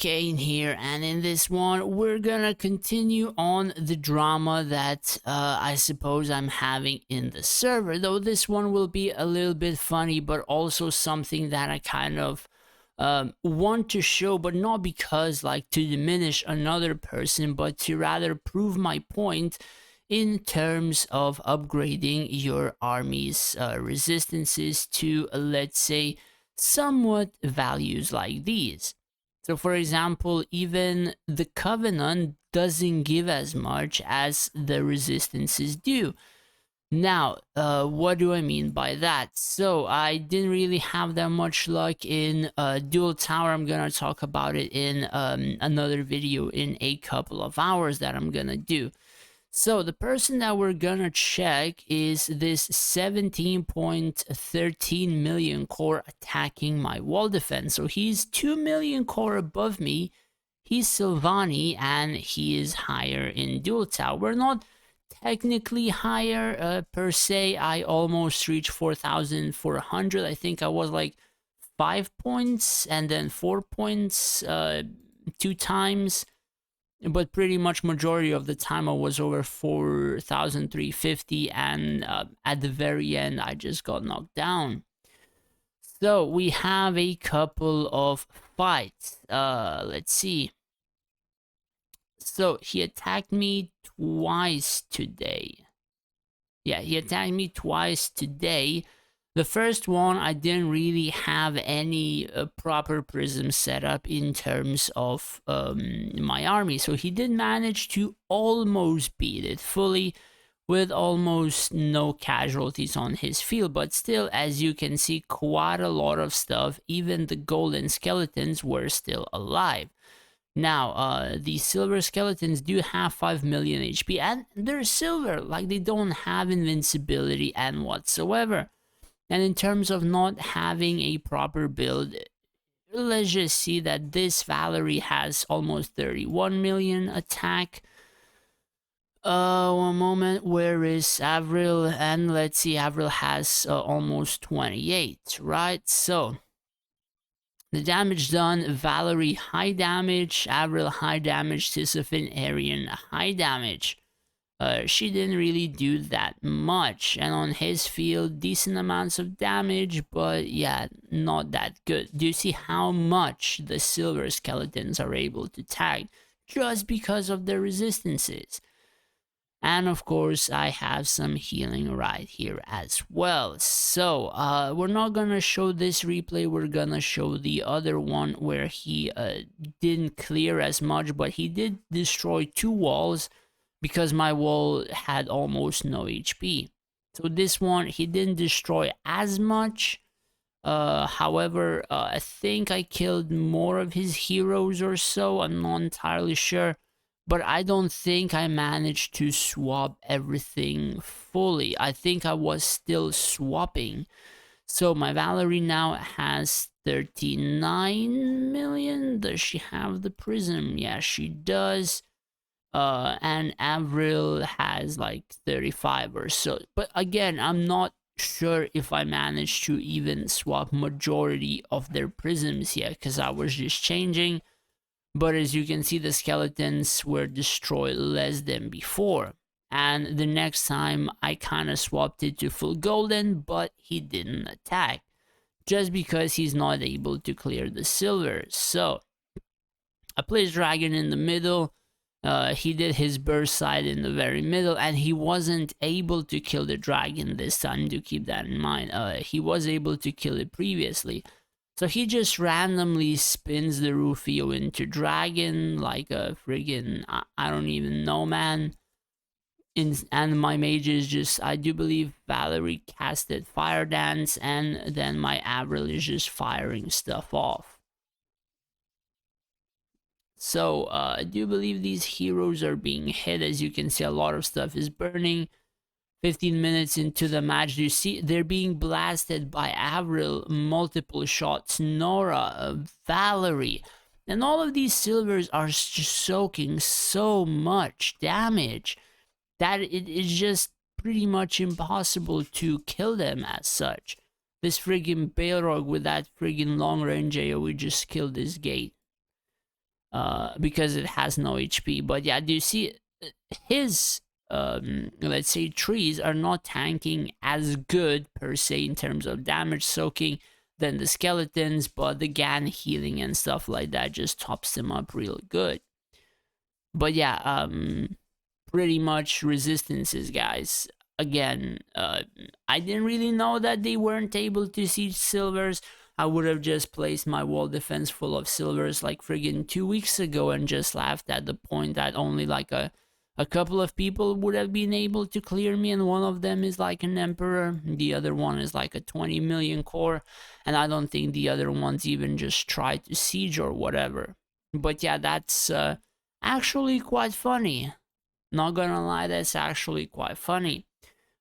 Kane here, and in this one, we're gonna continue on the drama that I suppose I'm having in the server. Though this one will be a little bit funny, but also something that I kind of want to show, but not because like to diminish another person, but to rather prove my point in terms of upgrading your army's resistances to, let's say, somewhat values like these. So, for example, even the Covenant doesn't give as much as the resistances do. Now, what do I mean by that? So, I didn't really have that much luck in Dual Tower. I'm gonna talk about it in another video in a couple of hours that I'm gonna do. So the person that we're gonna check is this 17.13 million core attacking my wall defense. So he's 2 million core above me. He's Silvani and he is higher in dual tower. We're not technically higher per se. I almost reached 4,400. I think I was like 5 points and then 4 points 2 times, but pretty much majority of the time I was over 4,350, and at the very end I just got knocked down. So we have a couple of fights. Let's see. So he attacked me twice today. Yeah, he attacked me twice today. The first one, I didn't really have any proper prism set up in terms of my army. So he did manage to almost beat it fully with almost no casualties on his field. But still, as you can see, quite a lot of stuff. Even the golden skeletons were still alive. Now, the silver skeletons do have 5 million HP, and they're silver. Like, they don't have invincibility and whatsoever. And in terms of not having a proper build, let's just see that this Valerie has almost 31 million attack. One moment, where is Avril? And let's see, Avril has almost 28, right? So, the damage done, Valerie high damage, Avril high damage, Sisyphine Aryan high damage. She didn't really do that much, and on his field decent amounts of damage, but yeah, not that good. Do you see how much the silver skeletons are able to tag just because of their resistances? And of course I have some healing right here as well. So we're not gonna show this replay, we're gonna show the other one where he didn't clear as much, but he did destroy 2 walls because my wall had almost no HP. So this one, he didn't destroy as much. However, I think I killed more of his heroes or so. I'm not entirely sure. But I don't think I managed to swap everything fully. I think I was still swapping. So my Valerie now has 39 million. Does she have the prism? Yeah, she does. And Avril has like 35 or so. But again, I'm not sure if I managed to even swap majority of their prisms yet, because I was just changing. But as you can see, the skeletons were destroyed less than before. And the next time I kind of swapped it to full golden, but he didn't attack, just because he's not able to clear the silver. So I placed dragon in the middle. He did his burst side in the very middle, and he wasn't able to kill the dragon this time. Do keep that in mind. He was able to kill it previously. So he just randomly spins the Rufio into dragon like a friggin' I don't even know, man. And my mage is just, I do believe Valerie casted Fire Dance, and then my Avril is just firing stuff off. So I do believe these heroes are being hit. As you can see, a lot of stuff is burning. 15 minutes into the match, you see they're being blasted by Avril, multiple shots, Nora, Valerie, and all of these silvers are just soaking so much damage that it is just pretty much impossible to kill them as such. This friggin' Balrog with that friggin' long range AoE just killed this gate. because it has no HP. But yeah, do you see his let's say trees are not tanking as good per se in terms of damage soaking than the skeletons, but the GAN healing and stuff like that just tops them up real good. But yeah, pretty much resistances, guys. Again, I didn't really know that they weren't able to siege silvers. I would have just placed my wall defense full of silvers like friggin' 2 weeks ago and just laughed at the point that only like a couple of people would have been able to clear me, and one of them is like an emperor, the other one is like a 20 million core, and I don't think the other ones even just tried to siege or whatever. But yeah, that's actually quite funny. Not gonna lie, that's actually quite funny.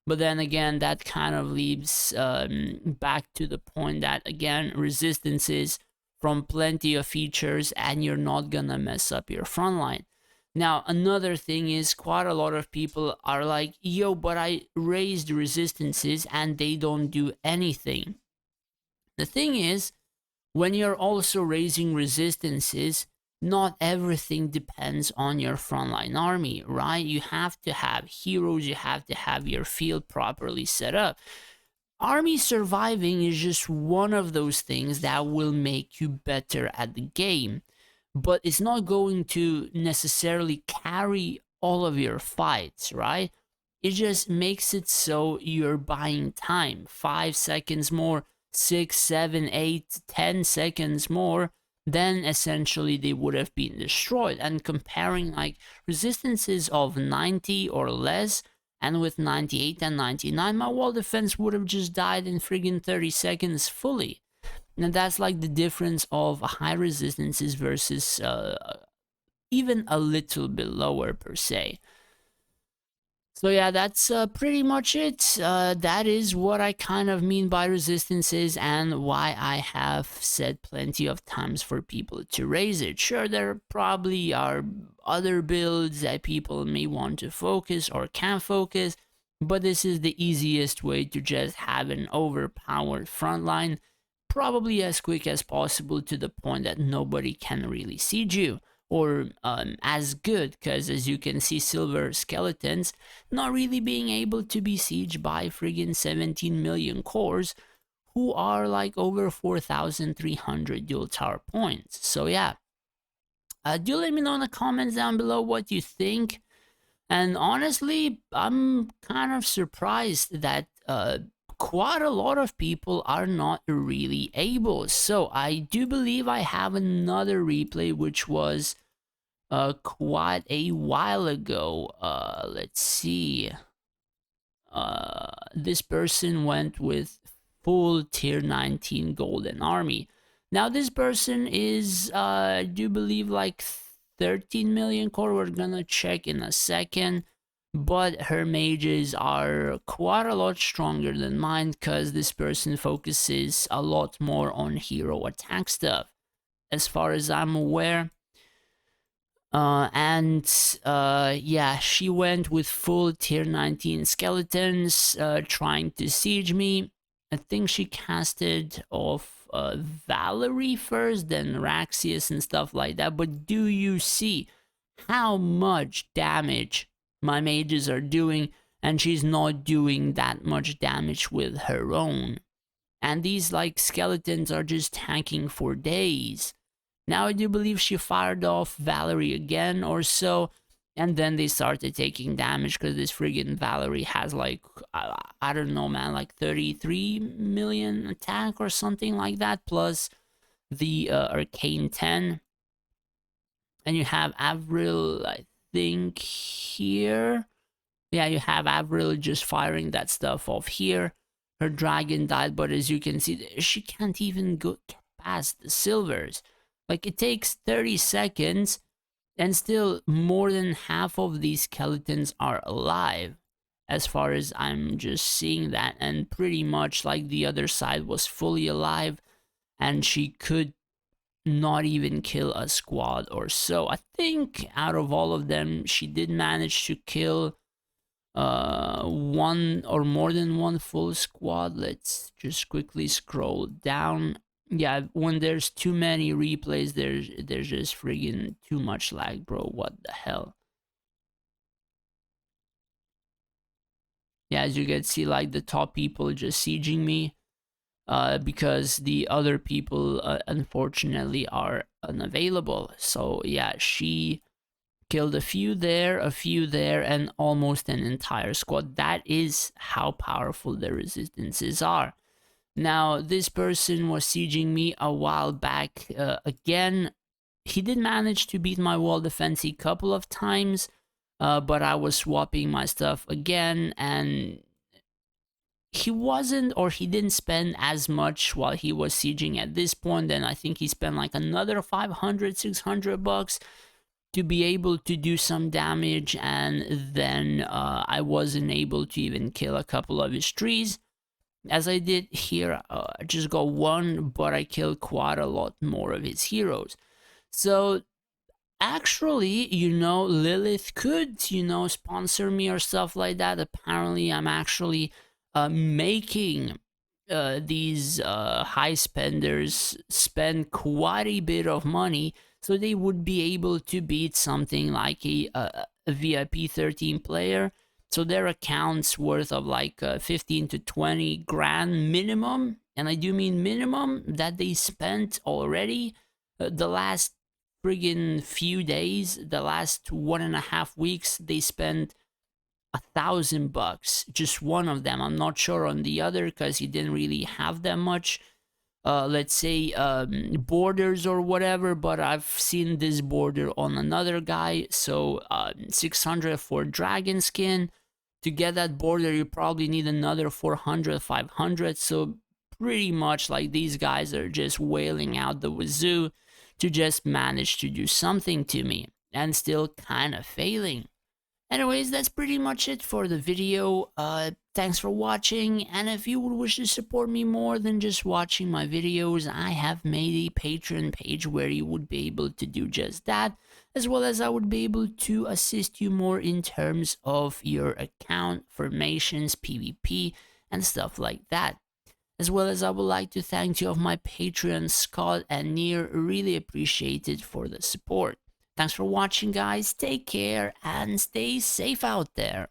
But then again, that kind of leads back to the point that, again, resistances from plenty of features and you're not gonna mess up your frontline. Now, another thing is quite a lot of people are like, yo, but I raised resistances and they don't do anything. The thing is, when you're also raising resistances, not everything depends on your frontline army, right? You have to have heroes, you have to have your field properly set up. Army surviving is just one of those things that will make you better at the game, but it's not going to necessarily carry all of your fights, right? It just makes it so you're buying time. 5 seconds more, 6, 7, 8, 10 seconds more, then essentially they would have been destroyed. And comparing like resistances of 90 or less, and with 98 and 99, my wall defense would have just died in friggin' 30 seconds fully. And that's like the difference of high resistances versus even a little bit lower per se. So yeah, that's pretty much it. That is what I kind of mean by resistances and why I have said plenty of times for people to raise it. Sure, there probably are other builds that people may want to focus or can focus, but this is the easiest way to just have an overpowered frontline, probably as quick as possible to the point that nobody can really siege you. Or as good, because as you can see, silver skeletons not really being able to be sieged by friggin' 17 million cores, who are like over 4,300 dual tower points. So yeah, do let me know in the comments down below what you think. And honestly, I'm kind of surprised that quite a lot of people are not really able. So I do believe I have another replay, which was quite a while ago. Let's see. This person went with full tier 19 golden army. Now this person is, I do believe, like 13 million core. We're gonna check in a second. But her mages are quite a lot stronger than mine, because this person focuses a lot more on hero attack stuff, as far as I'm aware. Yeah, she went with full tier 19 skeletons, trying to siege me. I think she casted off Valerie first, then Raxius and stuff like that. But do you see how much damage my mages are doing? And she's not doing that much damage with her own. And these like skeletons are just tanking for days. Now I do believe she fired off Valerie again or so, and then they started taking damage because this friggin' Valerie has like, I don't know, man, like 33 million attack or something like that, plus the Arcane 10. And you have Avril, I think, here. Yeah, you have Avril just firing that stuff off here. Her dragon died, but as you can see, she can't even go past the silvers. Like, it takes 30 seconds, and still more than half of these skeletons are alive, as far as I'm just seeing that. And pretty much like the other side was fully alive, and she could not even kill a squad or so. I think out of all of them, she did manage to kill one or more than one full squad. Let's just quickly scroll down. Yeah, when there's too many replays, there's just friggin' too much lag, bro. What the hell? Yeah, as you can see, like the top people just sieging me, because the other people, unfortunately, are unavailable. So yeah, she killed a few there, and almost an entire squad. That is how powerful the resistances are. Now, this person was sieging me a while back. Again, he did manage to beat my wall defense a couple of times, but I was swapping my stuff again, and he wasn't, or he didn't spend as much while he was sieging at this point. Then I think he spent like another 500, 600 bucks to be able to do some damage, and then I wasn't able to even kill a couple of his trees. As I did here, I just got one, but I killed quite a lot more of his heroes. So actually, Lilith could, sponsor me or stuff like that. Apparently, I'm actually making these high spenders spend quite a bit of money, so they would be able to beat something like a VIP 13 player. So their accounts worth of like 15 to 20 grand minimum, and I do mean minimum, that they spent already the last friggin' few days, the last 1.5 weeks, they spent $1,000. Just one of them. I'm not sure on the other because he didn't really have that much, let's say, borders or whatever. But I've seen this border on another guy. So 600 for dragon skin. To get that border, you probably need another 400, 500. So pretty much like these guys are just wailing out the wazoo to just manage to do something to me, and still kind of failing. Anyways, that's pretty much it for the video. Thanks for watching, and if you would wish to support me more than just watching my videos, I have made a Patreon page where you would be able to do just that, as well as I would be able to assist you more in terms of your account formations, PvP, and stuff like that. As well as I would like to thank two of my Patreons, Scott and Near. Really appreciate it for the support. Thanks for watching, guys. Take care and stay safe out there.